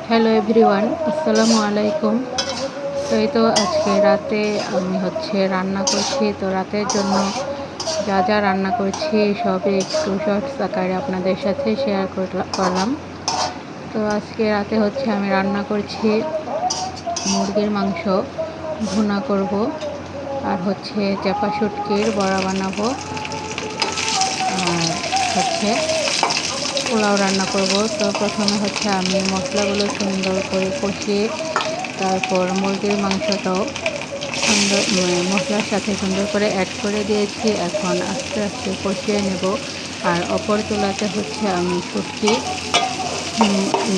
Hello everyone, আসসালামু আলাইকুম। তো এই তো আজকে রাতে আমি রান্না করছি। তো রাতের জন্য যা যা রান্না করছি সবই একটু শর্টস আকারে আপনাদের সাথে শেয়ার করলাম। তো আজকে রাতে আমি রান্না করছি মুরগির মাংস ভুনা করব, আর চাপা শুটকির বড়া বানাবো, আর পোলাও রান্না করব। তো প্রথমে আমি মশলাগুলো সুন্দর করে কষিয়ে তারপর মুরগির মাংসটাও মশলার সাথে সুন্দর করে অ্যাড করে দিয়েছি। এখন আস্তে আস্তে কষিয়ে নেব। আর অপর চুলাতে আমি শুটকি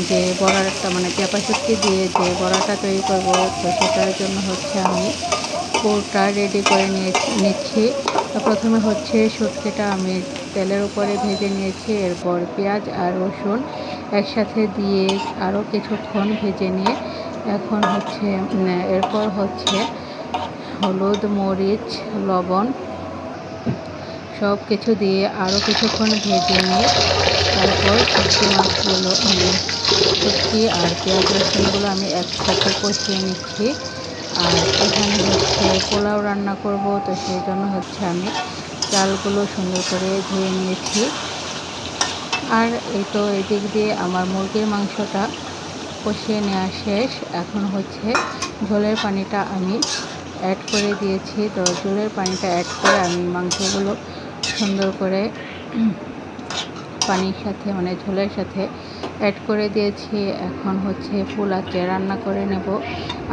যে বড়াটা চাপা শুটকি দিয়ে যে বড়াটা তৈরি করব, তো সেটার জন্য আমি পুরটা রেডি করে নিচ্ছি। তো প্রথমে শুটকিটা আমি তেলের উপরে ভেজে নিয়েছি। এরপর পেঁয়াজ আর রসুন একসাথে দিয়ে আরও কিছুক্ষণ ভেজে নিয়ে এখন এরপর হলুদ, মরিচ, লবণ সব কিছু দিয়ে আরও কিছুক্ষণ ভেজে নিয়ে তারপর শুটকি আর পেঁয়াজ রসুনগুলো আমি একসাথে কষিয়ে নিচ্ছি। আর এখানে পোলাও রান্না করব, তো সেই জন্য আমি চালগুলো সুন্দর করে ধুয়ে নিয়েছি। আর এই তো এদিক দিয়ে আমার মুরগির মাংসটা কষিয়ে নেওয়া শেষ। এখন ঝোলের পানিটা আমি অ্যাড করে দিয়েছি। তো ঝোলের পানিটা অ্যাড করে আমি মাংসগুলো সুন্দর করে পানির সাথে ঝোলের সাথে অ্যাড করে দিয়েছি। এখন ফুল আঁচে রান্না করে নেব।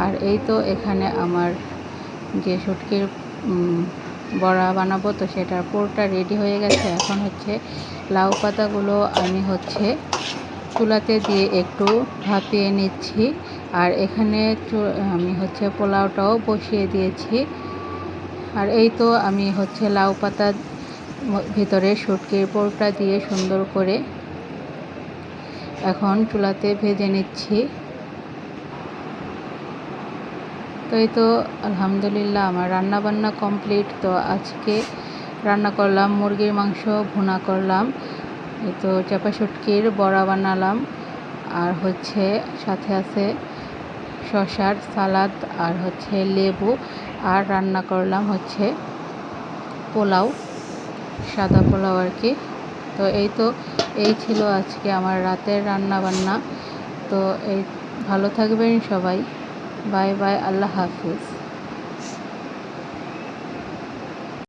আর এই তো এখানে আমার যে শুটকির বড়া বানাবো, তো সেটার পুরটা রেডি হয়ে গেছে। এখন লাউ পাতাগুলো আমি চুলাতে দিয়ে একটু ভাপিয়ে নিচ্ছি। আর এখানে আমি পোলাওটাও বসিয়ে দিয়েছি। আর এই তো আমি লাউ পাতার ভিতরে শুটকির পুরটা দিয়ে সুন্দর করে এখন চুলাতে ভেজে নিচ্ছি। তো এই তো আলহামদুলিল্লাহ আমার রান্না বান্না কমপ্লিট। তো আজকে রান্না করলাম মুরগির মাংস ভুনা করলাম, এই তো চাপা শুটকির বড়া বানালাম, আর সাথে আছে শসার সালাদ, আর লেবু, আর রান্না করলাম পোলাও, সাদা পোলাও আর কি। তো এই ছিল আজকে আমার রাতের রান্না বান্না। তো ভালো থাকবেন সবাই। বাই বাই, আল্লাহ হাফিজ।